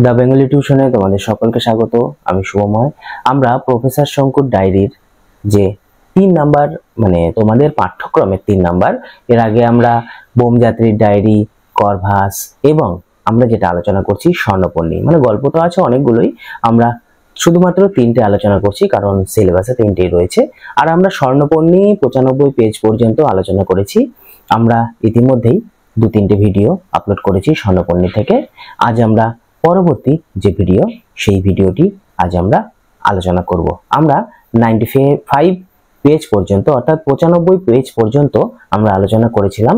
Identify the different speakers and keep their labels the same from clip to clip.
Speaker 1: The Bengali টিউশনে তোমাদের সকলকে স্বাগত। আমি শুভময়। আমরা প্রফেসর শঙ্কুর ডায়েরির যে 3 নাম্বার মানে তোমাদের পাঠ্যক্রমের 3 নাম্বার, এর আগে আমরা বোমযাত্রীর ডায়েরি, করভাস এবং আমরা যেটা আলোচনা করছি স্বর্ণপর্ণী, মানে গল্প তো আছে অনেকগুলোই, আমরা শুধুমাত্র 3টে আলোচনা করছি কারণ সিলেবাসে 3টেই রয়েছে। আর আমরা স্বর্ণপর্ণী 95 পেজ পর্যন্ত আলোচনা করেছি। আমরা ইতিমধ্যেই 2-3টে ভিডিও আপলোড করেছি স্বর্ণপর্ণী থেকে। আজ আমরা পরবর্তী যে ভিডিও, সেই ভিডিওটি আজ আমরা আলোচনা করব। আমরা 95 পেজ পর্যন্ত অর্থাৎ 95 পেজ পর্যন্ত আমরা আলোচনা করেছিলাম।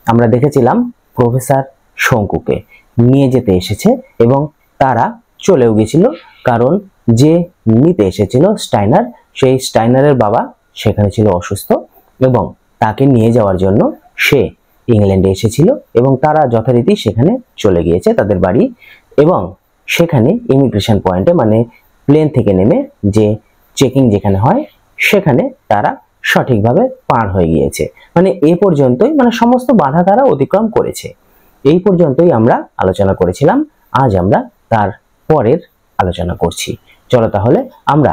Speaker 1: আমরা দেখেছিলাম প্রফেসর শঙ্কুকে নিয়ে যেতে এসেছে এবং তারা চলেও গেছিল, কারণ যে নিতে এসেছিল স্টাইনার, সেই স্টাইনারের বাবা সেখানে ছিল অসুস্থ এবং তাকে নিয়ে যাওয়ার জন্য সে ইংল্যান্ডে এসেছিল এবং তারা যথারীতি সেখানে চলে গিয়েছে তাদের বাড়ি। এবং সেখানে ইমিগ্রেশন পয়েন্টে মানে প্লেন থেকে নেমে যে চেকিং যেখানে হয় সেখানে তারা সঠিকভাবে পার হয়ে গিয়েছে। মানে এ পর্যন্তই, মানে সমস্ত বাধা তারা অতিক্রম করেছে। এই পর্যন্তই আমরা আলোচনা করেছিলাম। আজ আমরা তার পরের আলোচনা করছি। চলো তাহলে আমরা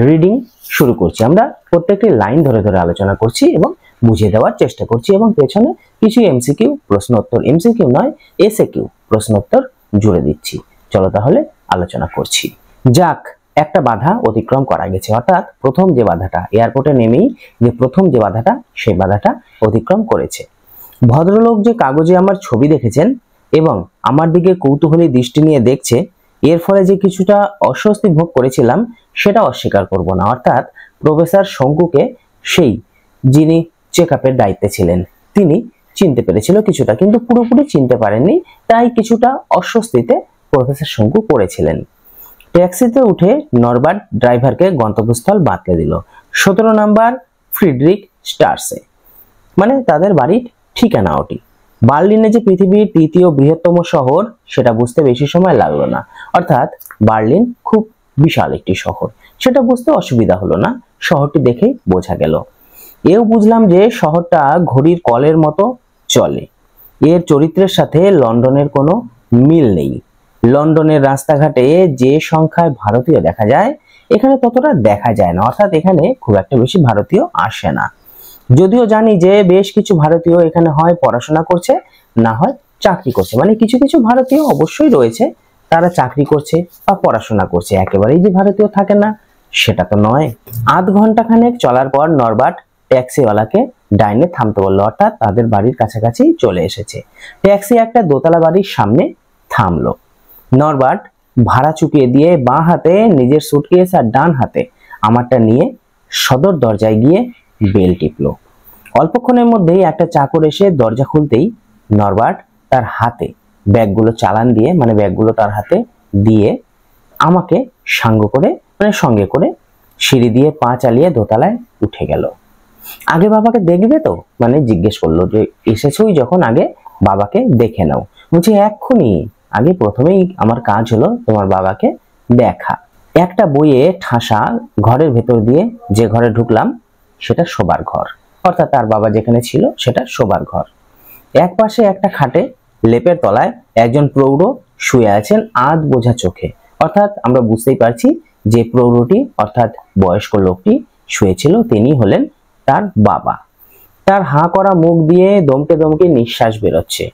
Speaker 1: রিডিং শুরু করছি। আমরা প্রত্যেকটি লাইন ধরে ধরে আলোচনা করছি এবং বুঝিয়ে দেওয়ার চেষ্টা করছি এবং পেছনে কিছু এমসিকিউ প্রশ্ন উত্তর, এমসিকিউ নয় এসএকিউ প্রশ্ন উত্তর জুড়ে দিচ্ছি। চলো তাহলে আলোচনা করছি। যাক, একটা বাধা অতিক্রম করা গেছে, অর্থাৎ প্রথম যে বাধাটা, এয়ারপোর্টে নেমেই যে প্রথম যে বাধাটা, সেই বাধাটা অতিক্রম করেছে। ভদ্রলোক যে কাগজে আমার ছবি দেখেছেন এবং আমার দিকে কৌতূহলী দৃষ্টি নিয়ে দেখছে, এর ফলে যে কিছুটা অস্বস্তি ভোগ করেছিলাম সেটা অস্বীকার করব না। অর্থাৎ প্রফেসর শঙ্কুকে, সেই যিনি চেকআপের দায়িত্বে ছিলেন, তিনি চিনতে পেরেছিল কিছুটা, কিন্তু পুরোপুরি চিনতে পারেননি, তাই কিছুটা অস্বস্তিতে প্রফেসর শঙ্কু পড়েছিলেন। ট্যাক্সিতে উঠে নরবার্ট ড্রাইভারকে গন্তব্যস্থল বাতলে দিল 17 নাম্বার ফ্রিডরিক স্টার্সে, মানে তাদের বাড়ির ঠিকানা ওটি। বার্লিনে যে পৃথিবীর 3য় বৃহত্তম শহর সেটা বুঝতে বেশি সময় লাগলো না। অর্থাৎ বার্লিন খুব বিশাল একটি শহর, সেটা বুঝতে অসুবিধা হলো না, শহরটি দেখেই বোঝা গেল। এও বুঝলাম যে শহরটা ঘড়ির কলের মতো চলে। এর চরিত্রের সাথে লন্ডনের কোনো মিল নেই। লন্ডনের রাস্তাঘাটে যে সংখ্যায় ভারতীয় দেখা যায়, এখানে ততটা দেখা যায় না, অর্থাৎ এখানে খুব একটা বেশি ভারতীয় আসে না। যদিও জানি যে বেশ কিছু ভারতীয় এখানে হয় পড়াশোনা করছে, না হয় চাকরি করছে, মানে কিছু কিছু ভারতীয় অবশ্যই রয়েছে, তারা চাকরি করছে বা পড়াশোনা করছে, একেবারেই যে ভারতীয় থাকে না সেটা তো নয়। আধ ঘন্টা খানেক চলার পর নরবার্ট ট্যাক্সিওয়ালাকে ডাইনে থামতে বললো, অর্থাৎ তাদের বাড়ির কাছাকাছি চলে এসেছে। ট্যাক্সি একটা দোতলা বাড়ির সামনে থামলো। নরবার্ট ভাড়া চুকিয়ে দিয়ে বাঁ হাতে নিজের সুটকেস আর ডান হাতে আমারটা নিয়ে সদর দরজায় গিয়ে বেল টিপলো। অল্পক্ষণের মধ্যেই একটা চাকর এসে দরজা খুলতেই নরবার্ট তার হাতে ব্যাগগুলো চালান দিয়ে, মানে ব্যাগগুলো তার হাতে দিয়ে আমাকে সঙ্গে করে সিঁড়ি দিয়ে পা চালিয়ে দোতলায় উঠে গেল। আগে বাবাকে দেখবে তো, মানে জিজ্ঞেস করলো যে এসেছোই যখন আগে বাবাকে দেখে নাও। বলছি এক্ষুনি, আগে প্রথমেই আমার কাজ হলো তোমার বাবাকে দেখা। একটা বইয়ে ঠাসা ঘরের ভেতর দিয়ে যে ঘরে ঢুকলাম সেটা শোবার ঘর, অর্থাৎ তার বাবা যেখানে ছিল সেটা শোবার ঘর। এক পাশে একটা খাটে লেপের তলায় একজন প্রৌঢ় শুয়ে আছেন আধ বোঝা চোখে, অর্থাৎ আমরা বুঝতেই পারছি যে প্রৌঢ়টি অর্থাৎ বয়স্ক লোকটি শুয়েছিল তিনি হলেন তার বাবা। তার হাঁ করা মুখ দিয়ে দমকে দমকে নিঃশ্বাস বেরোচ্ছে।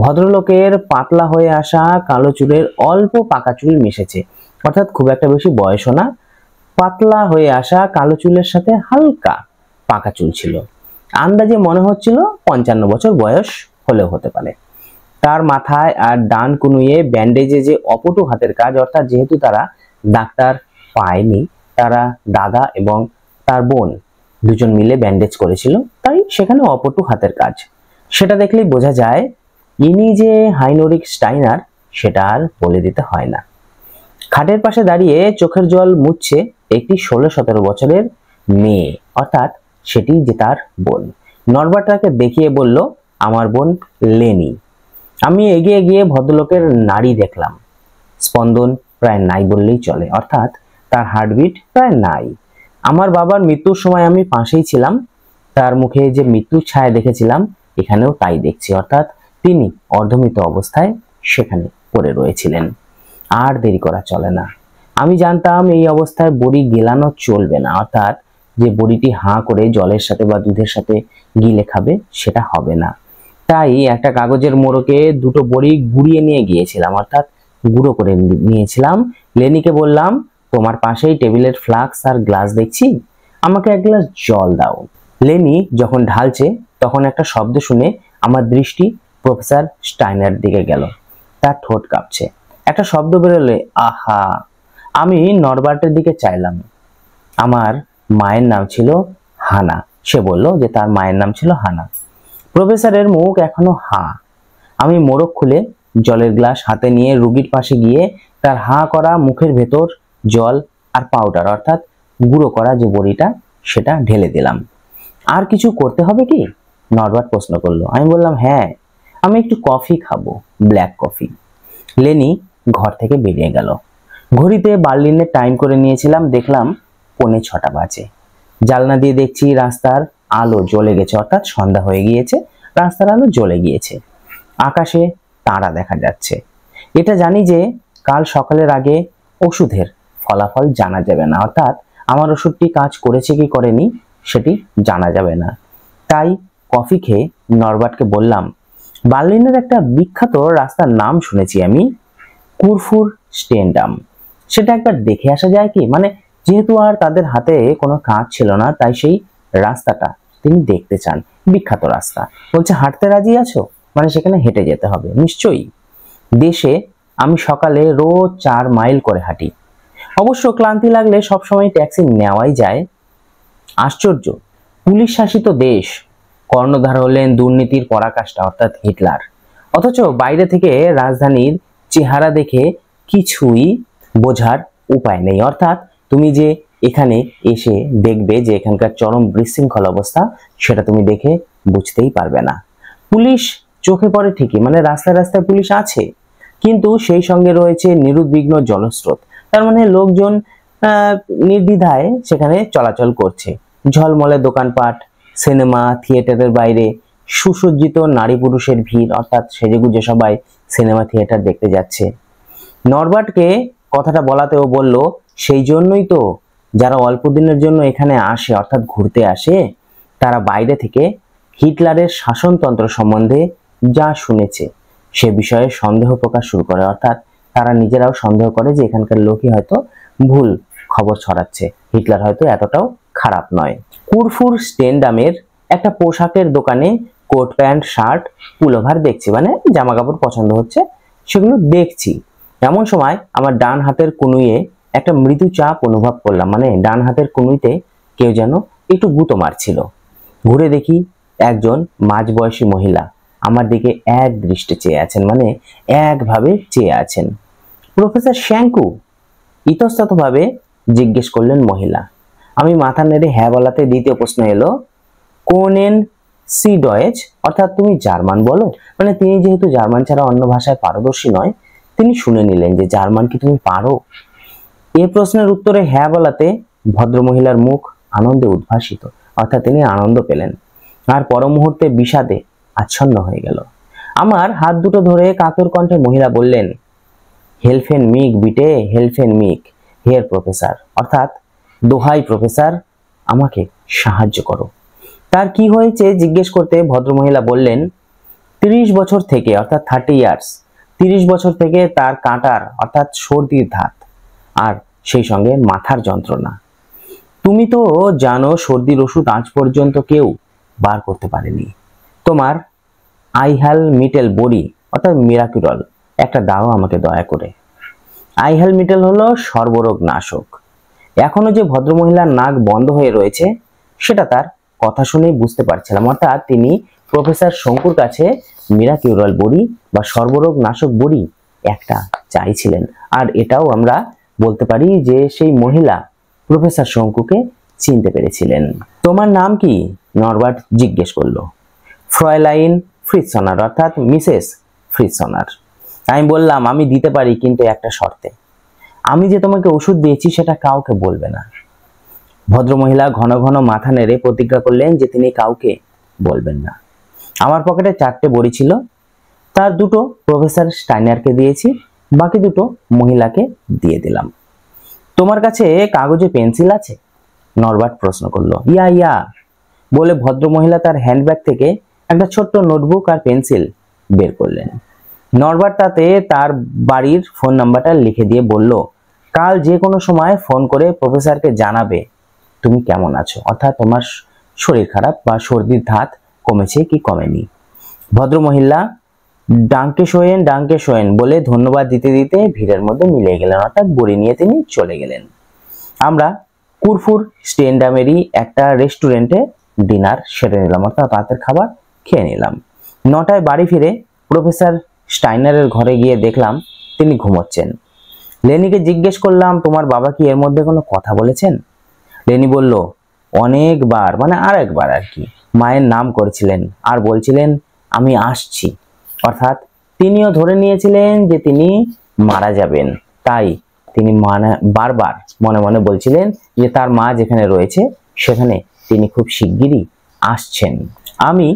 Speaker 1: ভদ্রলোকের পাতলা হয়ে আসা কালো চুলের অল্প পাকা চুল মিশেছে, অর্থাৎ খুব একটা বেশি বয়সও না, পাতলা হয়ে আসা কালো চুলের সাথে হালকা পাকা চুল ছিল। আন্দাজে মনে হচ্ছিল 55 বছর বয়স হলেও হতে পারে। তার মাথায় আর ডান কুনুয়ে ব্যান্ডেজে যে অপটু হাতের কাজ, অর্থাৎ যেহেতু তারা ডাক্তার পায়নি, তারা দাদা এবং তার বোন দুজন মিলে ব্যান্ডেজ করেছিল, তাই সেখানে অপটু হাতের কাজ। সেটা দেখলেই বোঝা যায় ইনি যে হাইনোরিক স্টাইনার সেটা আর বলে দিতে হয় না। খাটের পাশে দাঁড়িয়ে চোখের জল মুছছে একটি 16-17 বছরের মেয়ে, অর্থাৎ সেটি যে তার বোন। নরবার্ট তাকে দেখিয়ে বলল, আমার বোন লেনি। আমি এগিয়ে গিয়ে ভদ্রলোকের নাড়ি দেখলাম। স্পন্দন প্রায় নাই বললেই চলে, অর্থাৎ তার হার্টবিট প্রায় নাই। আমার বাবার মৃত্যুর সময় আমি পাশেই ছিলাম, তার মুখে যে মৃত্যুর ছায়া দেখেছিলাম এখানেও তাই দেখছি, অর্থাৎ তিনি অর্ধমৃত অবস্থায় সেখানে পড়ে রয়েছিলেন। আর দেরি করা চলে না। আমি জানতাম এই অবস্থায় বড়ি গেলানো চলবে না, অর্থাৎ যে বড়িটি হাঁ করে জলের সাথে বা দুধের সাথে গিলে খাবে সেটা হবে না। তাই একটা কাগজের মোড়কে দুটো বড়ি গুঁড়িয়ে নিয়ে গিয়েছিলাম, অর্থাৎ গুঁড়ো করে নিয়েছিলাম। লেনিকে বললাম, তোমার পাশেই টেবিলের ফ্লাস্ক আর গ্লাস দেখছি, আমাকে এক গ্লাস জল দাও। লেনি যখন ঢালছে তখন একটা শব্দ শুনে আমার দৃষ্টি প্রফেসর স্টাইনার দিকে গেল। তার ঠোঁট কাঁপছে, একটা শব্দ বেরোলে আহা। আমি নরবার্টের দিকে চাইলাম। আমার মায়ের নাম ছিল হানা। সে বলল যে তার মায়ের নাম ছিল হানা। প্রফেসরের মুখ এখনো হা। আমি মোড়ক খুলে জলের গ্লাস হাতে নিয়ে রুগীর পাশে গিয়ে তার হা করা মুখের ভেতর জল আর পাউডার, অর্থাৎ গুঁড়ো করা যে বড়িটা, সেটা ঢেলে দিলাম। আর কিছু করতে হবে কি? নরবার্ট প্রশ্ন করলো। আমি বললাম, হ্যাঁ, আমি একটু কফি খাবো, ব্ল্যাক কফি। লেনি ঘর থেকে বেরিয়ে গেল। ঘড়িতে বার্লিনের টাইম করে নিয়েছিলাম, দেখলাম 6:45 বাজে। জানলা দিয়ে দেখছি রাস্তার আলো জ্বলে গেছে, অর্থাৎ সন্ধ্যা হয়ে গিয়েছে, রাস্তার আলো জ্বলে গিয়েছে, আকাশে তারা দেখা যাচ্ছে। এটা জানি যে কাল সকালের আগে ওষুধের ফলাফল জানা যাবে না, অর্থাৎ আমার ওষুধটি কাজ করেছে কি করেনি সেটি জানা যাবে না। তাই কফি খেয়ে নরবার্টকে বললাম, বার্লিনের একটা বিখ্যাত রাস্তার নাম শুনেছি আমি, কুরফুর স্টেনডাম, সেটা একবার দেখে আসা যায় কি? মানে যেহেতু আর তাদের হাতে কোনো কাজ ছিল না, তাই সেই রাস্তাটা তিনি দেখতে চান, বিখ্যাত রাস্তা। বলছে, হাঁটতে রাজি আছো? মানে সেখানে হেঁটে যেতে হবে। নিশ্চয়ই। দেশে আমি সকালে রোজ 4 মাইল করে হাঁটি। অবশ্য ক্লান্তি লাগলে সবসময় ট্যাক্সি নেওয়াই যায়। আশ্চর্য, পুলিশ শাসিত দেশ, কর্ণধার হলেন দুর্নীতির পরাকাষ্ঠা, অর্থাৎ হিটলার। অথচ বাইরে থেকে রাজধানীর চেহারা দেখে কিছুই বোঝার উপায় নেই। অর্থাৎ তুমি যে এখানে এসে দেখবে যে এখানকার চরম বিশৃঙ্খল অবস্থা, সেটা তুমি দেখে বুঝতেই পারবে না। পুলিশ চোখে পড়ে ঠিকই, মানে রাস্তায় রাস্তায় পুলিশ আছে, কিন্তু সেই সঙ্গে রয়েছে নিরুদ্বিগ্ন জনস্রোত। তার মানে লোকজন নির্দ্বিধায় সেখানে চলাচল করছে। ঝলমলে দোকানপাট, সিনেমা থিয়েটারের বাইরে সুসজ্জিত নারী পুরুষের ভিড়, অর্থাৎ সেজেগুজে সবাই সিনেমা থিয়েটার দেখতে যাচ্ছে। নরবার্টকে কথাটা বলাতেও বলল, সেই জন্যই তো যারা অল্প দিনের জন্য এখানে আসে, অর্থাৎ ঘুরতে আসে, তারা বাইরে থেকে হিটলারের শাসনতন্ত্র সম্বন্ধে যা শুনেছে সে বিষয়ে সন্দেহ প্রকাশ শুরু করে, অর্থাৎ তারা নিজেরাও সন্দেহ করে যে এখানকার লোকই হয়তো ভুল খবর ছড়াচ্ছে, হিটলার হয়তো এতটাও খারাপ নয়। কুরফুর স্টেনডামের একটা পোশাকের দোকানে কোট প্যান্ট শার্ট পুলোভার দেখছি, মানে জামা কাপড় পছন্দ হচ্ছে, সেগুলো দেখছি। এমন সময় আমার ডান হাতের কনুইয়ে একটা মৃদু চাপ অনুভব করলাম, মানে ডান হাতের কনুইতে কেউ যেন একটু গুঁতো মারছিল। ঘুরে দেখি একজন মাঝবয়সী মহিলা আমার দিকে এক দৃষ্টে চেয়ে আছেন, মানে একভাবে চেয়ে আছেন। প্রফেসর শ্যাঙ্কু? ইতস্ততভাবে জিজ্ঞেস করলেন মহিলা। আমি মাথা নেড়ে হ্যাঁ বলাতে দ্বিতীয় প্রশ্ন এলো, কোনেন সি ডয়েচ, অর্থাৎ তুমি জার্মান বলো? মানে তিনি যেহেতু জার্মান ছাড়া অন্য ভাষায় পারদর্শী নয়, তিনি শুনে নিলেন যে জার্মান কি তুমি পারো। এই প্রশ্নের উত্তরে হ্যাঁ বলাতে ভদ্রমহিলার মুখ আনন্দে উদ্ভাসিত, অর্থাৎ তিনি আনন্দ পেলেন, আর পর মুহূর্তে বিষাদে আচ্ছন্ন হয়ে গেল। আমার হাত দুটো ধরে কাতর কণ্ঠে মহিলা বললেন, হেলফেন মিক বিটে, হেলফেন মিক হেয়ার প্রফেসর, অর্থাৎ দোহাই প্রফেসর, আমাকে সাহায্য করো। তার কি হয়েছে জিজ্ঞেস করতে ভদ্রমহিলা বললেন, 30 বছর থেকে, অর্থাৎ 30 ইয়ার্স, 30 বছর থেকে তার কাঁটার, অর্থাৎ সর্দির ধাত, আর সেই সঙ্গে মাথার যন্ত্রণা। তুমি তো জানো সর্দির ওষুধ আজ পর্যন্ত কেউ বার করতে পারেনি। তোমার আইহাল মিটেল বড়ি, অর্থাৎ মিরাকিউরল একটা দাও আমাকে দয়া করে। আইহাল মিটেল হলো সর্বরোগ নাশক। এখনো যে ভদ্রমহিলার নাক বন্ধ হয়ে রয়েছে সেটা তার কথা শুনেই বুঝতে পারছিলাম, অর্থাৎ তিনি প্রফেসর শঙ্কুর কাছে মিরাকিউরল বড়ি বা সর্বরোগ নাশক বড়ি একটা চাইছিলেন। আর এটাও আমরা বলতে পারি যে সেই মহিলা প্রফেসর শঙ্কুকে চিনতে পেরেছিলেন। তোমার নাম কি? নরবার্ট জিজ্ঞেস করলো। ফ্রয়লাইন ফ্রিৎসনার, অর্থাৎ মিসেস ফ্রিৎসনার। আমি বললাম, আমি দিতে পারি, কিন্তু একটা শর্তে। আমি যে তোমাকে ওষুধ দিয়েছি সেটা কাউকে বলবে না। ভদ্রমহিলা ঘন ঘন মাথা নেড়ে প্রতিজ্ঞা করলেন যে তিনি কাউকে বলবেন না। আমার পকেটে 4টে বড়ি ছিল, তার 2টো প্রফেসর স্টাইনারকে দিয়েছি, বাকি দুটো মহিলাকে দিয়ে দিলাম। তোমার কাছে কাগজে পেন্সিল আছে? নরবার্ট প্রশ্ন করলো। ইয়া ইয়া বলে ভদ্র মহিলা তার হ্যান্ডব্যাগ থেকে একটা ছোট্ট নোটবুক আর পেন্সিল বের করলেন। নরবার্ট তাতে তার বাড়ির ফোন নাম্বারটা লিখে দিয়ে বলল, কাল যে কোনো সময় ফোন করে প্রফেসরকে জানাবে তুমি কেমন আছো, অর্থাৎ তোমার শরীর খারাপ বা সর্দির ধাত কমেছে কি কমেনি। ভদ্র মহিলা ডাঙ্কে শোয়েন বলে ধন্যবাদ দিতে দিতে ভিড়ের মধ্যে মিলিয়ে গেলেন, অর্থাৎ বড়ি নিয়ে তিনি চলে গেলেন। আমরা কুরফুর স্টেন্ডামেরই একটা রেস্টুরেন্টে ডিনার সেরে নিলাম, অর্থাৎ রাতের খাবার খেয়ে নিলাম। 9টায় বাড়ি ফিরে প্রফেসর স্টাইনারের ঘরে গিয়ে দেখলাম তিনি ঘুমোচ্ছেন। লেনিকে জিজ্ঞেস করলাম, তোমার বাবা কি এর মধ্যে কোনো কথা বলেছেন? লেনি বলল, অনেকবার, মানে আর একবার আর কি, মায়ের নাম করেছিলেন আর বলছিলেন আমি আসছি, অর্থাৎ তিনিও ধরে নিয়েছিলেন যে তিনি মারা যাবেন, তাই তিনি বারবার মনে মনে বলছিলেন যে তার মা যেখানে রয়েছে সেখানে তিনি খুব শিগগিরই আসছেন। আমি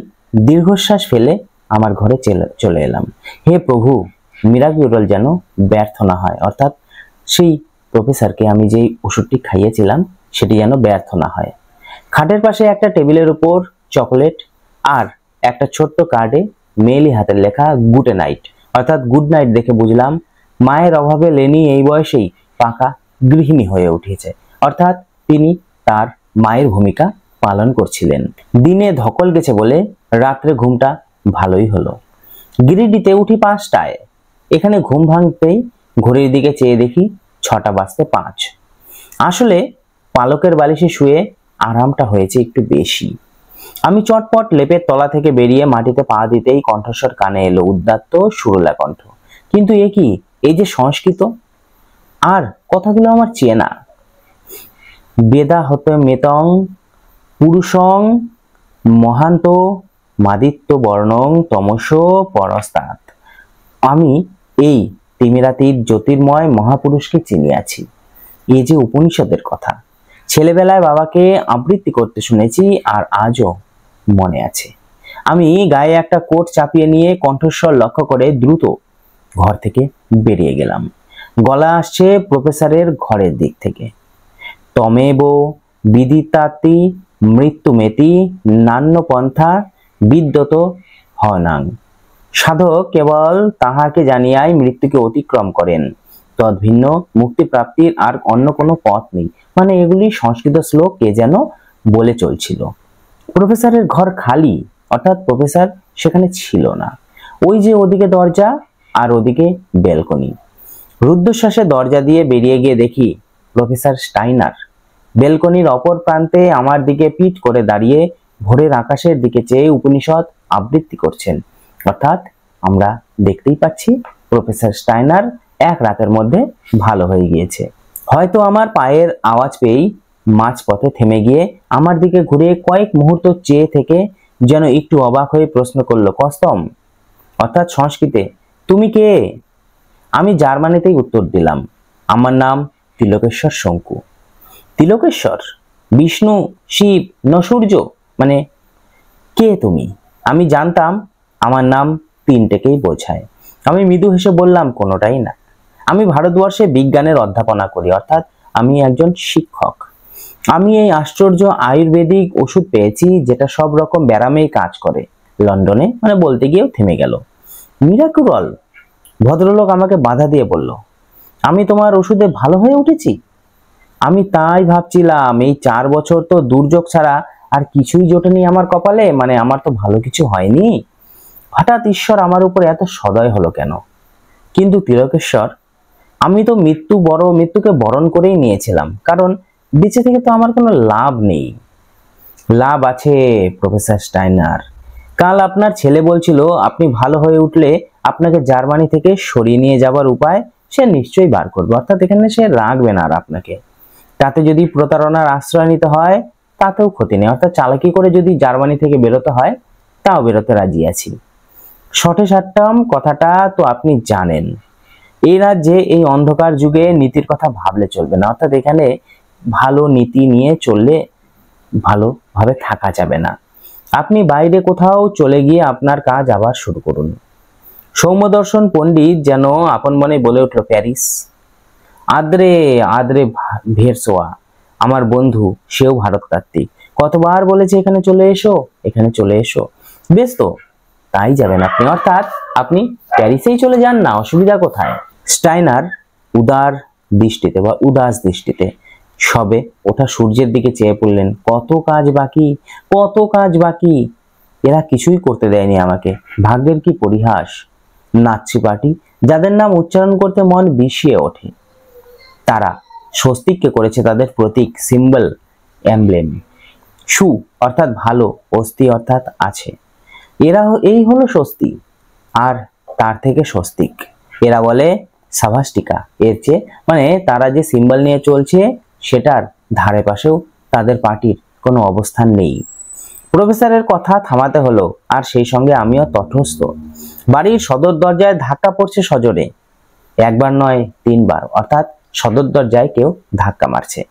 Speaker 1: দীর্ঘশ্বাস ফেলে আমার ঘরে চলে এলাম। হে প্রভু, মিরাকুলার যেন ব্যর্থ না হয়, অর্থাৎ সেই প্রফেসরকে আমি যেই ওষুধটি খাইয়েছিলাম সেটি যেন ব্যর্থ না হয়। খাটের পাশে একটা টেবিলের উপর চকোলেট আর একটা ছোট্ট কার্ডে মেয়েলি হাতের লেখা গুড নাইট, অর্থাৎ গুড নাইট দেখে বুঝলাম মায়ের অভাবে লেনি এই বয়সেই পাকা গৃহিণী হয়ে উঠেছে, অর্থাৎ তিনি তার মায়ের ভূমিকা পালন করছিলেন। দিনে ধকল গেছে বলে রাত্রে ঘুমটা ভালোই হলো। গিরিডিতে উঠি 5টায়। এখানে ঘুম ভাঙতেই ঘড়ির দিকে চেয়ে দেখি 6টা বাজতে 5। আসলে পালকের বালিশে শুয়ে আরামটা হয়েছে একটু বেশি। আমি চটপট লেপের তলা থেকে বেরিয়ে মাটিতে পা দিতেই কণ্ঠস্বর কানে এলো, উদ্দাত্ত সুরলা কণ্ঠ। কিন্তু এ কি, এই যে সংস্কৃত, আর কথাগুলো আমার চেনা। বেদা হতে মেতং পুরুষং মহান্ত মাদিত্য বর্ণং তমস পরস্তাৎ। আমি এই তিমিরাতির জ্যোতির্ময় মহাপুরুষকে চিনিয়াছি। এই যে উপনিষদের কথা, ছেলেবেলায় বাবাকে আবৃত্তি করতে শুনেছি আর আজও মনে আছে। আমি গায়ে একটা কোট চাপিয়ে নিয়ে কণ্ঠস্বর লক্ষ্য করে দ্রুত ঘর থেকে বেরিয়ে গেলাম। গলা আসছে প্রফেসরের ঘরের দিক থেকে। তমেব বিদিতাতি মৃত্যুমেতি নান্যপন্থা বিদ্যত হনাং। সাধক কেবল তাহাকে জানিয়াই মৃত্যুকে অতিক্রম করেন, তদ্ভিন্ন মুক্তি প্রাপ্তির আর অন্য কোনো পথ নেই। মানে এগুলি সংস্কৃত শ্লোক কে যেন বলে চলছিল। প্রফেসরের ঘর খালি, অর্থাৎ প্রফেসর সেখানে ছিল না। ওই যে ওদিকে দরজা আর ওদিকে ব্যালকনি। রুদ্ধশ্বাসে দরজা দিয়ে বেরিয়ে গিয়ে দেখি প্রফেসর স্টাইনার ব্যালকনির অপর প্রান্তে আমার দিকে পিঠ করে দাঁড়িয়ে ভোরের আকাশের দিকে চেয়ে উপনিষদ আবৃত্তি করছেন, অর্থাৎ আমরা দেখতেই পাচ্ছি প্রফেসর স্টাইনার এক রাতের মধ্যে ভালো হয়ে গিয়েছে। হয়তো আমার পায়ের আওয়াজ পেয়েই মাঝপথে থেমে গিয়ে আমার দিকে ঘুরে কয়েক মুহূর্ত চেয়ে থেকে যেন একটু অবাক হয়ে প্রশ্ন করলো, কস্তম, অর্থাৎ সংস্কৃতে, তুমি কে? আমি জার্মানিতেই উত্তর দিলাম, আমার নাম তিলকেশ্বর শঙ্কু। তিলকেশ্বর? বিষ্ণু, শিব, না সূর্য? মানে কে তুমি? আমি জানতাম আমার নাম তিনটেকেই বোঝায়। আমি মৃদু হেসে বললাম, কোনোটাই না। আমি ভারতবর্ষে বিজ্ঞানের অধ্যাপনা করি, অর্থাৎ আমি একজন শিক্ষক। আমি এই আশ্চর্য আয়ুর্বেদিক ওষুধ পেয়েছি যেটা সব রকম ব্যারামেই কাজ করে লন্ডনে। মানে বলতে গিয়েও থেমে গেল। মিরাকুলার? ভদ্রলোক আমাকে বাধা দিয়ে বলল, আমি তোমার ওষুধে ভালো হয়ে উঠেছি? আমি তাই ভাবছিলাম, এই 4 বছর তো দুর্যোগ ছাড়া আর কিছুই জোটেনি আমার কপালে, মানে আমার তো ভালো কিছু হয়নি। হঠাৎ ঈশ্বর আমার উপর এত সদয় হলো কেন? কিন্তু তিলকেশ্বর, আমি তো মৃত্যুকে বরণ করেই নিয়েছিলাম, কারণ বেঁচে থেকে তো আমার কোনো লাভ নেই। লাভ আছে প্রফেসর স্টাইনার। কাল আপনার ছেলে বলছিল আপনি ভালো হয়ে উঠলে আপনাকে জার্মানি থেকে সরিয়ে নিয়ে যাবার উপায় সে নিশ্চয়ই বার করবে, অর্থাৎ এখানে সে রাখবে না আর আপনাকে। তাতে যদি প্রতারণার আশ্রয় নিতে হয় তাতেও ক্ষতি নেই, অর্থাৎ চালাকি করে যদি জার্মানি থেকে বেরোতে হয় তাও বেরোতে রাজি আছি। শটে সাট্টাম কথাটা তো আপনি জানেন। এই রাজ্যে এই অন্ধকার যুগে নীতির কথা ভাবলে চলবে না, অর্থাৎ এখানে ভালো নীতি নিয়ে চললে ভালোভাবে থাকা যাবে না। আপনি বাইরে কোথাও চলে গিয়ে আপনার কাজ আবার শুরু করুন। সৌম্যদর্শন পণ্ডিত যেন আপন মনে বলে উঠল, প্যারিস? আদ্রে আদ্রে ভেরসোয়া, আমার বন্ধু, সেও ভারততাত্ত্বিক। কতবার বলেছে এখানে চলে এসো, এখানে চলে এসো। বেশ তো, তাই যাবেন আপনি, অর্থাৎ আপনি প্যারিসেই চলে যান না, অসুবিধা কোথায়? স্টাইনার উদার দৃষ্টিতে বা উদাস দৃষ্টিতে সবে ওঠা সূর্যের দিকে চেয়ে পড়লেন। কত কাজ বাকি, কত কাজ বাকি, এরা কিছুই করতে দেয়নি আমাকে। ভাগ্যের কি পরিহাস। নাৎসি পার্টি, যাদের নাম উচ্চারণ করতে মন বিষিয়ে ওঠে, তারা স্বস্তিককে করেছে তাদের প্রতীক, সিম্বল, এমব্লেম। সু অর্থাৎ ভালো, অস্থি অর্থাৎ আছে। এই হলো স্বস্তি, আর তার থেকে স্বস্তিক। এরা বলে সাভাস্টিকা। এর চেয়ে মানে তারা যে সিম্বল নিয়ে চলছে সেটার ধারে পাশেও তাদের পার্টির কোনো অবস্থান নেই। প্রফেসরের কথা থামাতে হলো, আর সেই সঙ্গে আমিও তটস্থ। বাড়ির সদর দরজায় ধাক্কা পড়ছে সজোরে, একবার নয় 3 বার, অর্থাৎ সদর দরজায় কেউ ধাক্কা মারছে।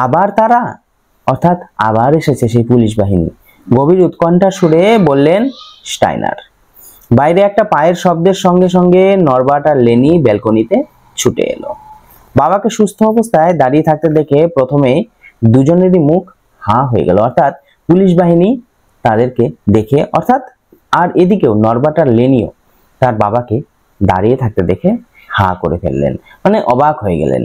Speaker 1: আবার তারা, অর্থাৎ আবার এসেছে সেই পুলিশ বাহিনী। গভীর উৎকণ্ঠা সুরে বললেন স্টাইনার। বাইরে একটা পায়ের শব্দের সঙ্গে সঙ্গে নরবার্ট আর লেনি ব্যালকনিতে ছুটে এলো। বাবাকে সুস্থ অবস্থায় দাঁড়িয়ে থাকতে দেখে প্রথমে দুজনেরই মুখ হাঁ হয়ে গেল, অর্থাৎ পুলিশ বাহিনী তাদেরকে দেখে, অর্থাৎ আর এদিকেও নরবার্ট আর লেনিও তার বাবাকে দাঁড়িয়ে থাকতে দেখে হাঁ করে ফেললেন, মানে অবাক হয়ে গেলেন।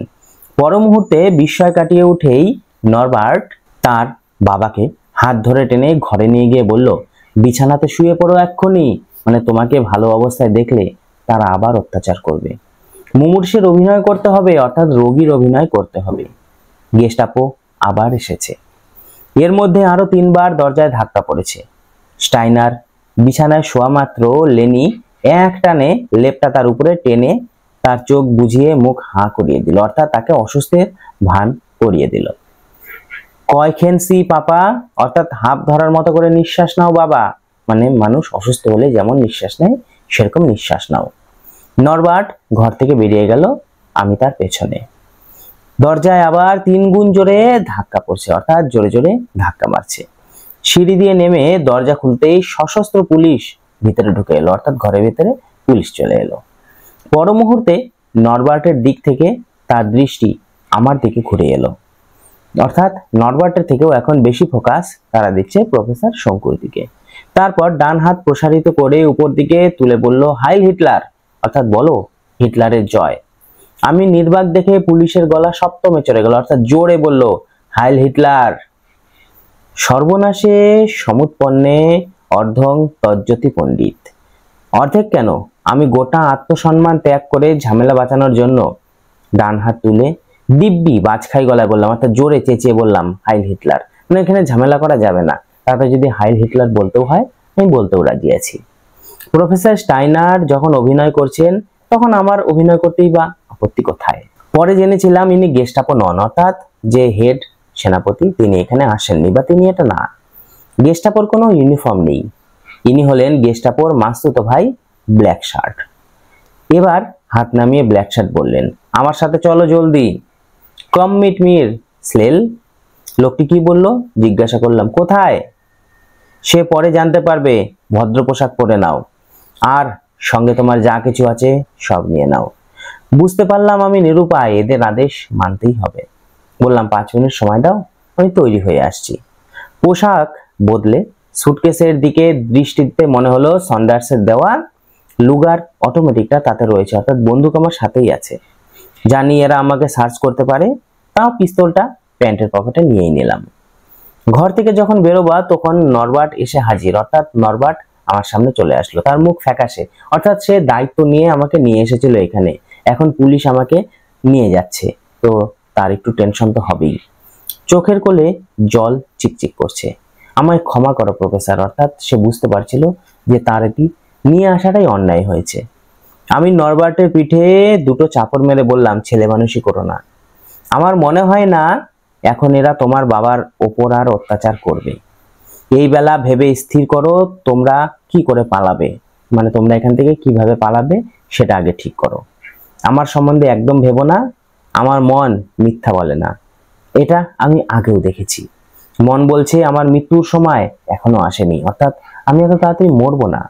Speaker 1: পর মুহূর্তে বিস্ময় কাটিয়ে উঠেই নরবার্ট তার বাবাকে হাত ধরে টেনে ঘরে নিয়ে গিয়ে বলল, বিছানাতে শুয়ে পড়ো এক্ষুনি, মানে তোমাকে ভালো অবস্থায় দেখলে তারা আবার অত্যাচার করবে। মুমূর্ষের অভিনয় করতে হবে, অর্থাৎ রোগীর অভিনয় করতে হবে। গেস্টাপো আবার এসেছে। এর মধ্যে আরো 3 বার দরজায় ধাক্কা পড়েছে। স্টাইনার বিছানায় শোয়া মাত্র লেনি এক টানে লেপটা তার উপরে টেনে তার চোখ বুঝিয়ে মুখ হাঁ করিয়ে দিল, অর্থাৎ তাকে অসুস্থের ভান করিয়ে দিল। কয়খেনসি পাপা, অর্থাৎ হাঁপ ধরার মতো করে নিঃশ্বাস নাও বাবা, মানে মানুষ অসুস্থ হলে যেমন নিঃশ্বাস নেয় সেরকম নিঃশ্বাস নাও। নরবার্ট ঘর থেকে বেরিয়ে গেল, আমি তার পেছনে। দরজায় আবার 3 গুণ জোরে ধাক্কা পড়ছে, অর্থাৎ জোরে জোরে ধাক্কা মারছে। সিঁড়ি দিয়ে নেমে দরজা খুলতেই সশস্ত্র পুলিশ ভিতরে ঢুকে এলো, অর্থাৎ ঘরের ভিতরে পুলিশ চলে এলো। পর মুহূর্তে নরবার্টের দিক থেকে তার দৃষ্টি আমার দিকে ঘুরে এলো, অর্থাৎ নরবার্টের থেকেও এখন বেশি ফোকাস তারা দিচ্ছে প্রফেসর শঙ্কুর দিকে। তারপর ডান হাত প্রসারিত করে উপর দিকে তুলে বলল, হাইল হিটলার, অর্থাৎ বলো হিটলারের জয়। আমি নির্বাক দেখে পুলিশের গলা সপ্তমে চড়ে গেল, অর্থাৎ জোরে বলল, হাইল হিটলার। সর্বনাশে সমুৎপন্নে অর্ধং তজ্জতি পণ্ডিত। অর্ধেক কেন, আমি গোটা আত্মসম্মান ত্যাগ করে ঝামেলা বাঁচানোর জন্য ডান হাত তুলে দিব্যি বাজখাই গলায় বললাম, অর্থাৎ জোরে চেঁচিয়ে বললাম, হাইল হিটলার। মানে এখানে ঝামেলা করা যাবে না, তারপরে যদি হাইল হিটলার বলতেও হয় আমি বলতেও রাজি আছি। প্রফেসর স্টাইনার যখন অভিনয় করছেন তখন আমার অভিনয় করতেই বা আপত্তি কোথায়? পরে জেনেছিলাম ইনি গেস্টাপো নন, অর্থাৎ যে হেড সেনাপতি তিনি এখানে আসেননি, বা তিনি এটা না। গেস্টাপোর কোনো ইউনিফর্ম নেই, ইনি হলেন গেস্টাপোর মাসতুতো ভাই ব্ল্যাক শার্ট। এবার হাত নামিয়ে ব্ল্যাক শার্ট বললেন, আমার সাথে চলো জলদি। কম মিট মির স্লেল। লোকটি কি বলল জিজ্ঞাসা করলাম। কোথায়? সে পরে জানতে পারবে, ভদ্র পোশাক পরে নাও, আর সঙ্গে তোমার যা কিছু আছে সব নিয়ে নাও। বুঝতে পারলাম আমি নিরুপায়, এদের আদেশ মানতেই হবে। বললাম 5 মিনিট সময় দাও, আমি তৈরি হয়ে আসছি। পোশাক বদলে সুটকেসের দিকে দৃষ্টি দিতে মনে হলো সন্ডার্সের দেওয়া লুগার অটোমেটিকটা তাতে রয়েছে, অর্থাৎ বন্দুক আমার সাথেই আছে। জানি এরা আমাকে সার্চ করতে পারে, তাও পিস্তলটা প্যান্টের পকেটে নিয়েই নিলাম। ঘর থেকে যখন বেরোবা তখন নরবার্ট এসে হাজির, অর্থাৎ নরবার্ট আমার সামনে চলে আসলো। তার মুখ ফ্যাকাশে, অর্থাৎ সে দায়িত্ব নিয়ে আমাকে নিয়ে এসেছিল এখানে, এখন পুলিশ আমাকে নিয়ে যাচ্ছে, তো তার একটু টেনশন তো হবেই। চোখের কোলে জল চিকচিক করছে। আমায় ক্ষমা করো প্রফেসর, অর্থাৎ সে বুঝতে পারছিল যে তার এটি নিয়ে আসাটাই অন্যায় হয়েছে। আমি নরবার্টের পিঠে 2টো চাপড় মেরে বললাম, ছেলে মানুষই করো না। আমার মনে হয় না এখন এরা তোমার বাবার ওপর আর অত্যাচার করবে। এই বেলা ভেবে স্থির করো তোমরা কি করে পালাবে, মানে তোমরা এখান থেকে কিভাবে পালাবে সেটা আগে ঠিক করো। আমার সম্বন্ধে একদম ভেবো না, আমার মন মিথ্যা বলে না, এটা আমি আগেও দেখেছি। মন বলছে আমার মৃত্যুর সময় এখনো আসেনি, অর্থাৎ আমি এত তাড়াতাড়ি মরবো না।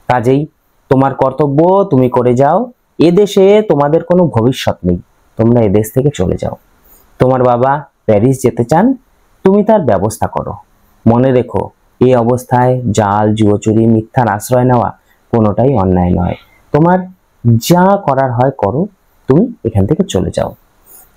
Speaker 1: কাজেই তোমার কর্তব্য তুমি করে যাও, এদেশে তোমাদের কোনো ভবিষ্যৎ নেই, তোমরা এদেশ থেকে চলে যাও। তোমার বাবা প্যারিস যেতে চান, তুমি তার ব্যবস্থা করো। মনে রেখো, এই অবস্থায় জাল, জুয়োচুরি, মিথ্যার আশ্রয় নেওয়া কোনোটাই অন্যায় নয়। তোমার যা করার হয় করো, তুমি এখান থেকে চলে যাও।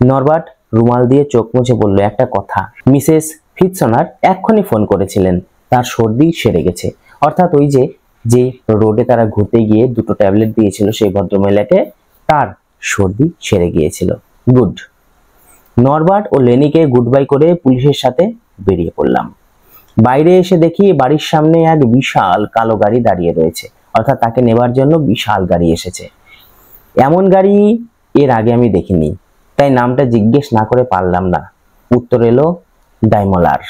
Speaker 1: নরবার্ট রুমাল দিয়ে চোখ মুছে বলল, একটা কথা, মিসেস ফিটসনার এক্ষুনি ফোন করেছিলেন, তার সর্দি সেরে গেছে। অর্থাৎ ওই যে যে রোডে তারা ঘুরতে গিয়ে দুটো ট্যাবলেট দিয়েছিল সেই ভদ্রমহিলাকে, তার সর্দি সেরে গিয়েছিল। গুড। নরবার্ট ও লেনিকে গুড বাই করে পুলিশের সাথে বেরিয়ে পড়লাম। বাইরে এসে দেখি বাড়ির সামনে এক বিশাল কালো গাড়ি দাঁড়িয়ে রয়েছে, অর্থাৎ তাকে নেবার জন্য বিশাল গাড়ি এসেছে। এমন গাড়ি এর আগে আমি দেখিনি, তাই নামটা জিজ্ঞেস না করে পারলাম না। উত্তর এলো ডাইমলার।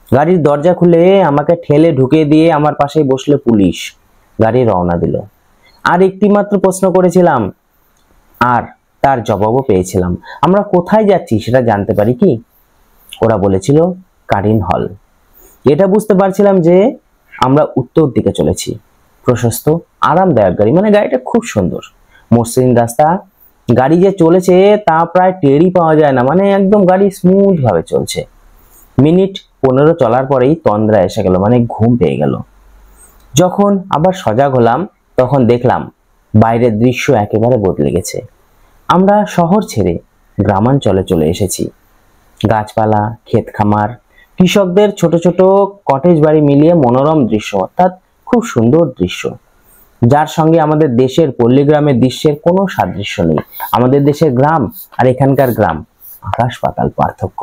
Speaker 1: গাড়ির দরজা খুলে আমাকে ঠেলে ঢুকে দিয়ে আমার পাশে বসলো পুলিশ। গাড়ি রওনা দিল। আর একটি মাত্র প্রশ্ন করেছিলাম, আর তার জবাবও পেয়েছিলাম। আমরা কোথায় যাচ্ছি সেটা জানতে পারি কি? ওরা বলেছিল কারিন হল। এটা বুঝতে পারছিলাম যে আমরা উত্তর দিকে চলেছি। প্রশস্ত আরামদায়ক গাড়ি, মানে গাড়িটা খুব সুন্দর। মসৃণ রাস্তা, গাড়ি যে চলেছে তা প্রায় টেরই পাওয়া যায় না, মানে একদম গাড়ি স্মুথ ভাবে চলছে। মিনিট 15 চলার পরেই তন্দ্রা এসে গেল, মানে ঘুম পেয়ে গেল। যখন আবার সজাগ হলাম তখন দেখলাম বাইরের দৃশ্য একেবারে বদলে গেছে। আমরা শহর ছেড়ে গ্রামাঞ্চলে চলে এসেছি। গাছপালা, ক্ষেত খামার, কৃষকদের ছোট ছোট কটেজ বাড়ি মিলিয়ে মনোরম দৃশ্য, অর্থাৎ খুব সুন্দর দৃশ্য, যার সঙ্গে আমাদের দেশের পল্লীগ্রামের দৃশ্যের কোনো সাদৃশ্য নেই। আমাদের দেশের গ্রাম আর এখানকার গ্রাম আকাশ পাতাল পার্থক্য।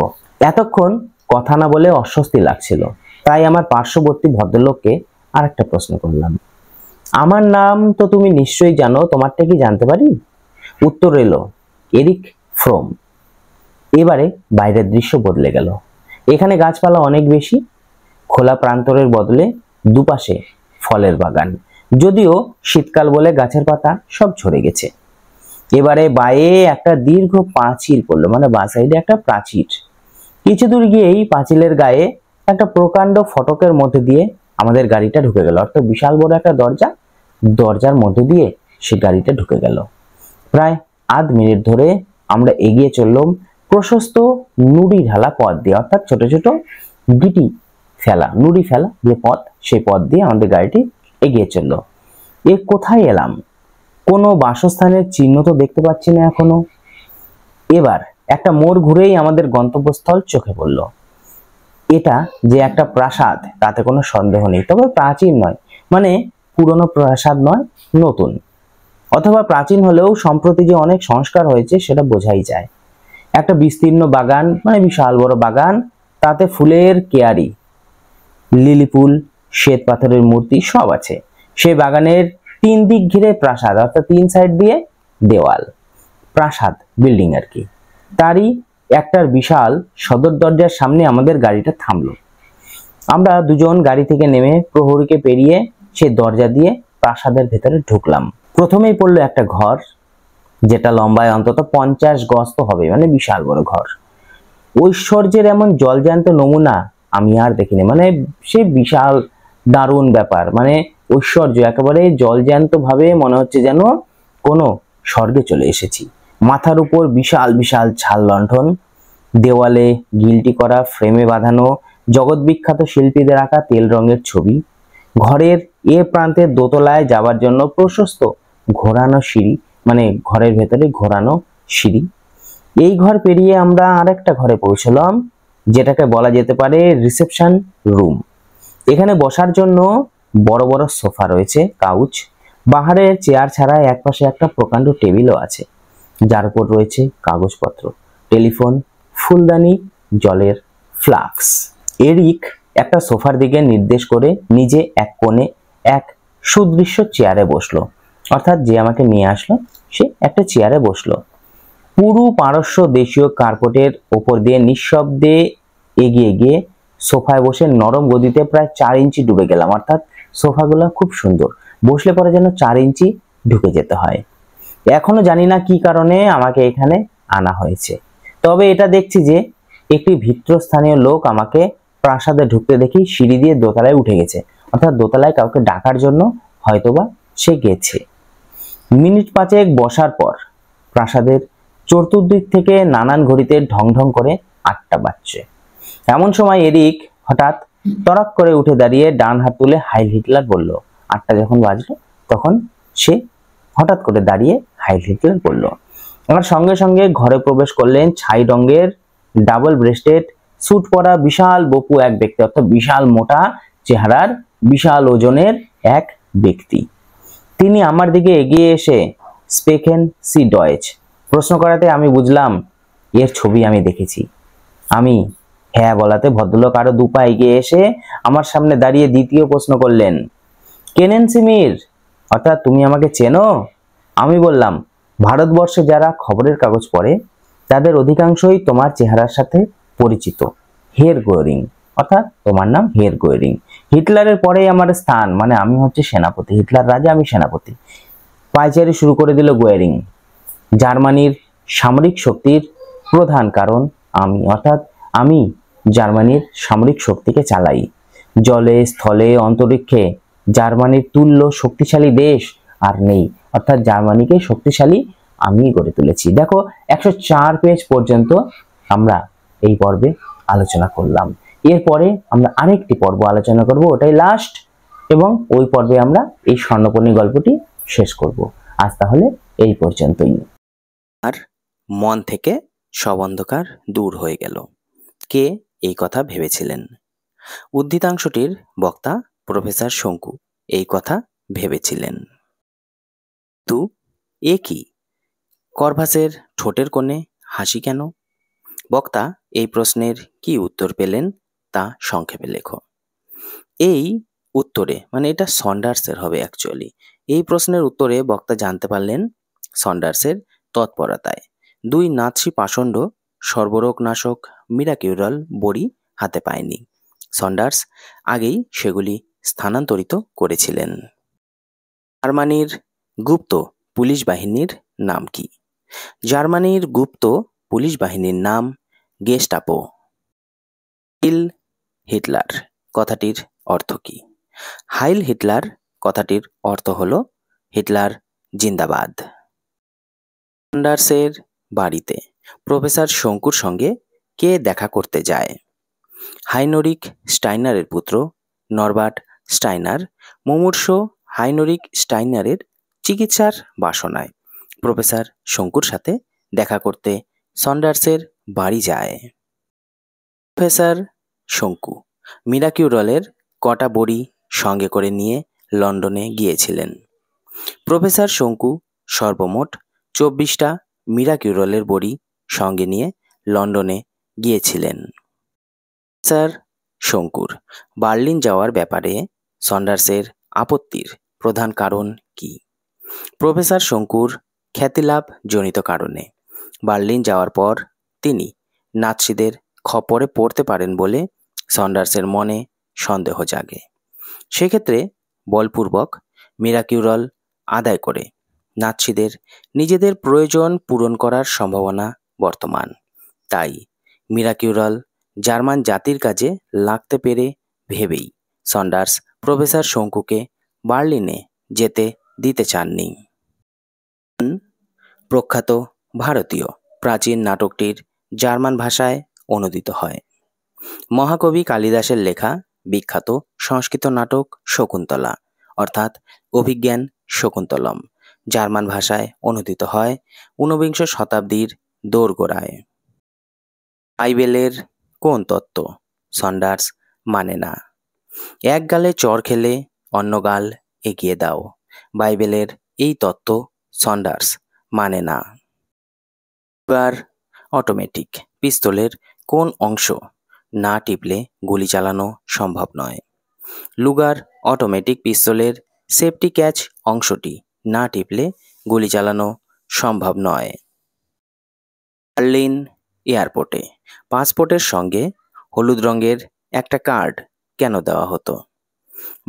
Speaker 1: এতক্ষণ কথা না বলে অস্বস্তি লাগছিল, তাই আমার পার্শ্ববর্তী ভদ্রলোককে আরেকটা প্রশ্ন করলাম। আমার নাম তো তুমি নিশ্চয়ই জানো, তোমারটা কি জানতে পারি? উত্তর এলো এরিক ফ্রোম। এবারে বাইরের দৃশ্য বদলে গেল। এখানে গাছপালা অনেক বেশি, খোলা প্রান্তরের বদলে দুপাশে ফলের বাগান, যদিও শীতকাল বলে গাছের পাতা সব ঝরে গেছে। এবারে বায়ে একটা দীর্ঘ প্রাচীর পড়লো, মানে বাঁ সাইডে একটা প্রাচীর। কিছু দূর গিয়েই পাঁচিলের গায়ে একটা প্রকাণ্ড ফটকের মধ্যে দিয়ে আমাদের গাড়িটা ঢুকে গেল, অর্থাৎ বিশাল বড় একটা দরজা, দরজার মধ্যে দিয়ে সে গাড়িটা ঢুকে গেল। প্রায় আধ মিনিট ধরে আমরা এগিয়ে চললাম প্রশস্ত নুড়ি ঢালা পথ দিয়ে, অর্থাৎ ছোট ছোট গিটি ফেলা, নুড়ি ফেলা যে পথ, সেই পথ দিয়ে আমাদের গাড়িটি এগিয়ে চললো। এ কোথায় এলাম? কোনো বাসস্থানের চিহ্ন তো দেখতে পাচ্ছি না এখনো। এবার একটা মোড় ঘুরেই আমাদের গন্তব্যস্থল চোখে পড়ল। এটা যে একটা প্রাসাদ তাতে কোনো সন্দেহ নেই, তবে প্রাচীন নয়, মানে পুরনো প্রাসাদ নয়, নতুন। অথবা প্রাচীন হলেও সম্প্রতি যে অনেক সংস্কার হয়েছে সেটা বোঝাই যায়। একটা বিস্তীর্ণ বাগান, মানে বিশাল বড় বাগান, তাতে ফুলের কেয়ারি, লিলি ফুল, শ্বেত পাথরের মূর্তি সব আছে। সেই বাগানের 3 দিক ঘিরে প্রাসাদ, অর্থাৎ 3 সাইড দিয়ে দেওয়াল, প্রাসাদ বিল্ডিং আর কি। তারই একটার বিশাল সদর দরজার সামনে আমাদের গাড়িটা থামলো। আমরা দুজন গাড়ি থেকে নেমে প্রহরীকে পেরিয়ে সেই দরজা দিয়ে প্রাসাদের ভেতরে ঢুকলাম। প্রথমেই পড়লো একটা ঘর, যেটা লম্বায় অন্তত 50 গজ তো হবে, মানে বিশাল বড় ঘর। ঐশ্বর্যের এমন জলজ্যান্ত নমুনা আমি আর দেখিনি, মানে সে বিশাল দারুণ ব্যাপার, মানে ঐশ্বর্য একেবারে জলজ্যান্ত ভাবে মনে হচ্ছে যেন কোনো স্বর্গে চলে এসেছি। মাথার উপর বিশাল বিশাল ঝাল লণ্ঠন, দেওয়ালে গিলটি করা ফ্রেমে বাঁধানো জগৎ বিখ্যাত শিল্পীদের আঁকা তেল রঙের ছবি। ঘরের এ প্রান্তের দোতলায় যাওয়ার জন্য প্রশস্ত ঘোরানো সিঁড়ি, মানে ঘরের ভেতরে ঘোরানো সিঁড়ি। এই ঘর পেরিয়ে আমরা আরেকটা ঘরে পৌঁছলাম, যেটাকে বলা যেতে পারে রিসেপশন রুম। এখানে বসার জন্য বড় বড় সোফা রয়েছে, কাউচ, বাহারের চেয়ার ছাড়া একপাশে একটা প্রকাণ্ড টেবিলও আছে, যার উপর রয়েছে কাগজপত্র, টেলিফোন, ফুলদানি, জলের ফ্লাক্স। এরিক একটা সোফার দিকে নির্দেশ করে নিজে এক কোণে এক সুদৃশ্য চেয়ারে বসলো, অর্থাৎ যে আমাকে নিয়ে আসলো সে একটা চেয়ারে বসলো। পুরো পারস্য দেশীয় কার্পেটের ওপর দিয়ে নিঃশব্দে এগিয়ে গিয়ে সোফায় বসে নরম গদিতে প্রায় 4 ইঞ্চি ডুবে গেলাম, অর্থাৎ সোফাগুলো খুব সুন্দর, বসলে পরে যেন 4 ইঞ্চি ঢুকে যেতে হয়। এখনো জানি না কি কারণে আমাকে এখানে আনা হয়েছে, তবে এটা দেখছি যে একটি ভিত্রস্থানীয় লোক আমাকে প্রাসাদে ঢুকতে দেখি সিঁড়ি দিয়ে দোতলায় উঠে গেছে, অর্থাৎ দোতলায় কাউকে ডাকার জন্য হয়তোবা সে গেছে। মিনিট 5 বসার পর প্রাসাদের চতুর্দিক থেকে নানান ঘড়িতে ঢং ঢং করে 8টা বাজছে। এমন সময় এরিক হঠাৎ তড়াক করে উঠে দাঁড়িয়ে ডান হাত তুলে হাইল হিটলার বলল। 8টা যখন বাজলো তখন সে হঠাৎ করে দাঁড়িয়ে হাইল হিটলার বলল। আমার সঙ্গে সঙ্গে ঘরে প্রবেশ করলেন ছাই রঙের ডাবল ব্রেস্টেড স্যুট পরা বিশাল বপু এক ব্যক্তি, অর্থাৎ বিশাল মোটা চেহারার বিশাল ওজনের এক ব্যক্তি। তিনি আমার দিকে এগিয়ে এসে স্পেকেন সি ডয়েচ প্রশ্ন করাতে আমি বুঝলাম এর ছবি আমি দেখেছি। আমি হ্যাঁ বলাতে ভদ্রলোক আরো 2 পা এগিয়ে এসে আমার সামনে দাঁড়িয়ে দ্বিতীয় প্রশ্ন করলেন, কেনেন সিমির, অর্থাৎ তুমি আমাকে চেনো? আমি বললাম, ভারতবর্ষে যারা খবরের কাগজ পড়ে তাদের অধিকাংশই তোমার চেহারার সাথে পরিচিত। হের গোয়ারিং, অর্থাৎ তোমার নাম হের গোয়ারিং। হিটলারের পরেই আমার স্থান, মানে আমি হচ্ছে সেনাপতি। হিটলার রাজা, আমি সেনাপতি। পায়চারি শুরু করে দিল গোয়ারিং। জার্মানির সামরিক শক্তির প্রধান কারণ আমি, অর্থাৎ আমি জার্মানির সামরিক শক্তিকে চালাই। জলে, স্থলে, অন্তরিক্ষে জার্মানির তুল্য শক্তিশালী দেশ আর নেই, অর্থাৎ জার্মানিকে শক্তিশালী আমি গড়ে তুলেছি। দেখো 104 পেজ পর্যন্ত আমরা এই পর্বে আলোচনা করলাম। এরপরে আমরা আরেকটি পর্ব আলোচনা করব, ওটাই লাস্ট, এবং ওই পর্বে আমরা এই স্বর্ণপর্ণী গল্পটি শেষ করব। আজ তাহলে এই পর্যন্তই। আর মন থেকে সব অন্ধকার দূর হয়ে গেল। কে এই কথা ভেবেছিলেন? উদ্ধৃতাংশটির বক্তা প্রফেসর শঙ্কু এই কথা ভেবেছিলেন। তু এ কি? করভাসের ঠোঁটের কোণে হাসি কেন? বক্তা এই প্রশ্নের কি উত্তর পেলেন তা সংক্ষেপে লেখো। এই উত্তরে, মানে এটা সন্ডার্সের হবে অ্যাকচুয়ালি, এই প্রশ্নের উত্তরে বক্তা জানতে পারলেন সন্ডার্সের তৎপরতায় 2 নাৎসি পাষণ্ড সর্বরোগনাশক মিরাকিউরাল বড়ি হাতে পায়নি। সন্ডার্স আগেই সেগুলি স্থানান্তরিত করেছিলেন। জার্মানির গুপ্ত পুলিশ বাহিনীর নাম কি? জার্মানির গুপ্ত পুলিশ বাহিনীর নাম গেস্টাপো। হাইল হিটলার কথাটির অর্থ কি? হাইল হিটলার কথাটির অর্থ হলো হিটলার জিন্দাবাদ। সন্ডার্সের বাড়িতে প্রফেসর শঙ্কুর সঙ্গে কে দেখা করতে যায়? হাইনরিক স্টাইনারের পুত্র নরবার্ট স্টাইনার মুমূর্ষ হাইনরিক স্টাইনারের চিকিৎসার বাসনায় প্রফেসর শঙ্কুর সাথে দেখা করতে সন্ডার্সের বাড়ি যায়। প্রফেসর শঙ্কু মিরাকিউরলের কটা বড়ি সঙ্গে করে নিয়ে লন্ডনে গিয়েছিলেন? প্রফেসর শঙ্কু সর্বমোট 24টা মিরাকিউরলের বড়ি সঙ্গে নিয়ে লন্ডনে গিয়েছিলেন। প্রফেসর শঙ্কুর বার্লিন যাওয়ার ব্যাপারে সন্ডার্সের আপত্তির প্রধান কারণ কি? প্রফেসর শঙ্কুর খ্যাতিলাভ জনিত কারণে বার্লিন যাওয়ার পর তিনি নাৎসিদের খপ্পরে পড়তে পারেন বলে সন্ডার্সের মনে সন্দেহ জাগে। সেক্ষেত্রে বলপূর্বক মিরাকিউরল আদায় করে নাৎসিদের নিজেদের প্রয়োজন পূরণ করার সম্ভাবনা বর্তমান। তাই মিরাকিউরল জার্মান জাতির কাজে লাগতে পেরে ভেবেই সন্ডার্স প্রফেসর শঙ্কুকে বার্লিনে যেতে দিতে চাননি। প্রখ্যাত ভারতীয় প্রাচীন নাটকটির জার্মান ভাষায় অনুদিত হয়। মহাকবি কালিদাসের লেখা বিখ্যাত সংস্কৃত নাটক শকুন্তলা, অর্থাৎ অভিজ্ঞান শকুন্তলম, জার্মান ভাষায় অনুদিত হয় 19বিংশ শতাব্দীর দোরগোড়ায়। বাইবেলের কোন তত্ত্ব সন্ডার্স মানে না? এক গালে চড় খেলে অন্য গাল এগিয়ে দাও। বাইবেলের এই তত্ত্ব সন্ডার্স মানে না। লুগার অটোমেটিক পিস্তলের কোন অংশ না টিপলে গুলি চালানো সম্ভব নয়? লুগার অটোমেটিক পিস্তলের সেফটি ক্যাচ অংশটি না টিপলে গুলি চালানো সম্ভব নয়। বার্লিন এয়ারপোর্টে পাসপোর্টের সঙ্গে হলুদ রঙের একটা কার্ড কেন দেওয়া হতো?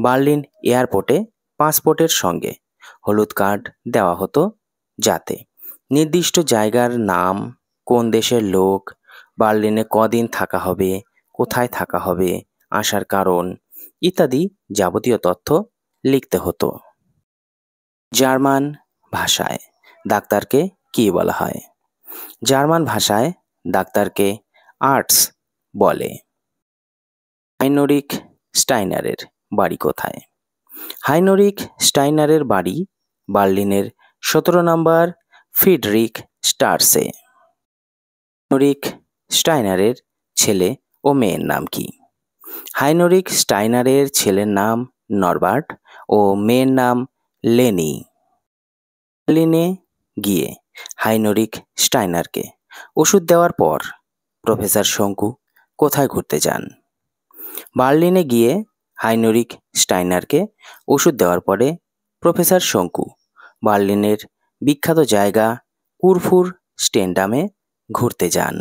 Speaker 1: বার্লিন এয়ারপোর্টে পাসপোর্টের সঙ্গে হলুদ কার্ড দেওয়া হতো যাতে নির্দিষ্ট জায়গার নাম, কোন দেশের লোক, বার্লিনে কদিন থাকা হবে, কোথায় থাকা হবে, আসার কারণ ইত্যাদি যাবতীয় তথ্য লিখতে হতো। জার্মান ভাষায় ডাক্তারকে কি বলা হয়? জার্মান ভাষায় ডাক্তারকে আর্টস বলে। হাইনোরিক স্টাইনারের বাড়ি কোথায়? হাইনোরিক স্টাইনারের বাড়ি বার্লিনের 17 নম্বর ফ্রিডরিখ স্ট্রাসে। হাইনোরিক স্টাইনারের ছেলে ও মেয়ের নাম কি? হাইনোরিক স্টাইনারের ছেলের নাম নরবার্ট ও মেয়ের নাম লেনি। বার্লিনে গিয়ে হাইনোরিক স্টাইনারকে ওষুধ দেওয়ার পর প্রফেসর শঙ্কু কোথায় ঘুরতে যান? বার্লিনে গিয়ে হাইনোরিক স্টাইনারকে ওষুধ দেওয়ার পরে প্রফেসর শঙ্কু বার্লিনের বিখ্যাত জায়গা কুরফুর স্টেনডামে ঘুরতে যান।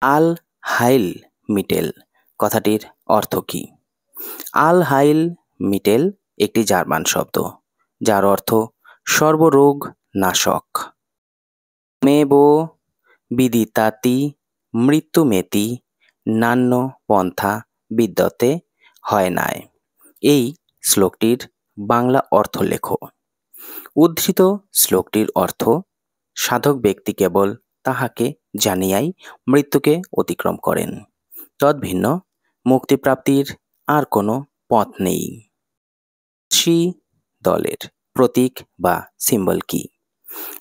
Speaker 1: আল হাইল মিটেল কথাটির অর্থ কি? আল হাইল মিটেল একটি জার্মান শব্দ যার অর্থ সর্বরোগ নাশক। মেবো বিদিতাতি মৃত্যুমেতি নান্য পন্থা বিদ্যতে হয় নাই। এই শ্লোকটির বাংলা অর্থ লেখো। উদ্ধৃত শ্লোকটির অর্থ সাধক ব্যক্তি কেবল তাহাকে জানিয়াই মৃত্যুকে অতিক্রম করেন, তদ্ভিন্ন মুক্তিপ্রাপ্তির আর কোনো পথ নেই। নাৎসি দলের প্রতীক বা সিম্বল কি?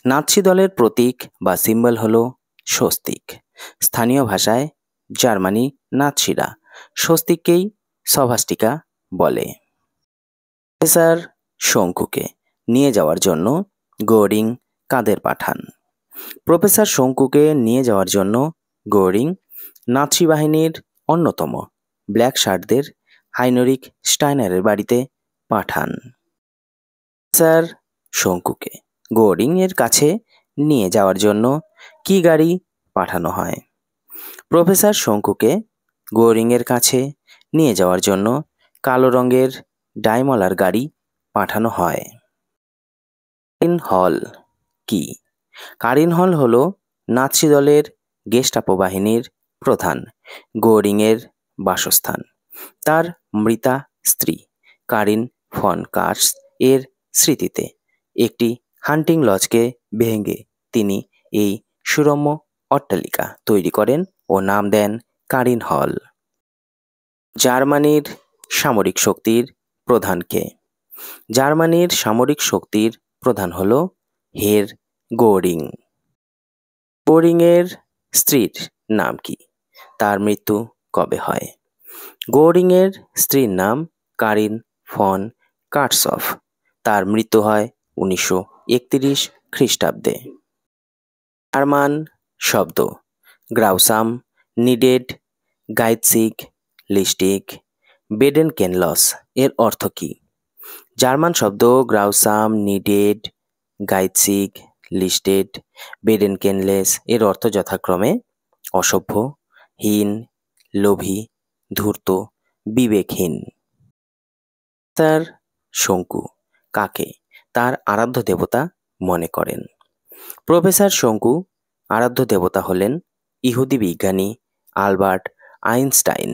Speaker 1: নাৎসি দলের প্রতীক বা সিম্বল হলো স্বস্তিক। স্থানীয় ভাষায় জার্মানি নাৎসিরা স্বস্তিককেই সভাস্টিকা বলে। প্রফেসর শঙ্কুকে নিয়ে যাওয়ার জন্য গোরিং কাদের পাঠান? প্রফেসর শঙ্কুকে নিয়ে যাওয়ার জন্য গোরিং নাৎসি বাহিনীর অন্যতম ব্ল্যাক শার্টদের হাইনোরিক স্টাইনারের বাড়িতে পাঠান। প্রফেসর শঙ্কুকে গোরিং এর কাছে নিয়ে যাওয়ার জন্য কি গাড়ি পাঠানো হয়? প্রফেসর শঙ্কুকে গোরিং এর কাছে নিয়ে যাওয়ার জন্য কালো রঙের ডাইমলার গাড়ি পাঠানো হয়। কারিন হল কি? কারিন হল হলো নাৎসি দলের গেস্টাপো বাহিনীর প্রধান গোরিং এর বাসস্থান। তার মৃতা স্ত্রী কারিন ফন কার্স এর স্মৃতিতে একটি হান্টিং লজকে ভেঙে তিনি এই সুরম্য অট্টালিকা তৈরি করেন ও নাম দেন কারিন হল। জার্মানির সামরিক শক্তির প্রধান কে? জার্মানির সামরিক শক্তির প্রধান হল হের গোরিং। গোরিং এর স্ত্রীর নাম কি? তার মৃত্যু কবে হয়? গোরিং এর স্ত্রীর নাম কারিন ফন কার্টসফ। তার মৃত্যু হয় 1931 খ্রিস্টাব্দে। জার্মান শব্দ গ্রাউসাম, নিডেড, গাইৎসিগ, লিস্টিক, বেডেনকেনলস এর অর্থ কি? জার্মান শব্দ গ্রাউসাম, নিডেড, গাইৎসিগ, লিস্টেড, বেডেনকেনলেস এর অর্থ যথাক্রমে অসভ্য, হীন, লোভী, ধূর্ত, বিবেকহীন। তার শঙ্কু কাকে তার আরাধ্য দেবতা মনে করেন? প্রফেসর শঙ্কু আরাধ্য দেবতা হলেন ইহুদি বিজ্ঞানী আলবার্ট আইনস্টাইন।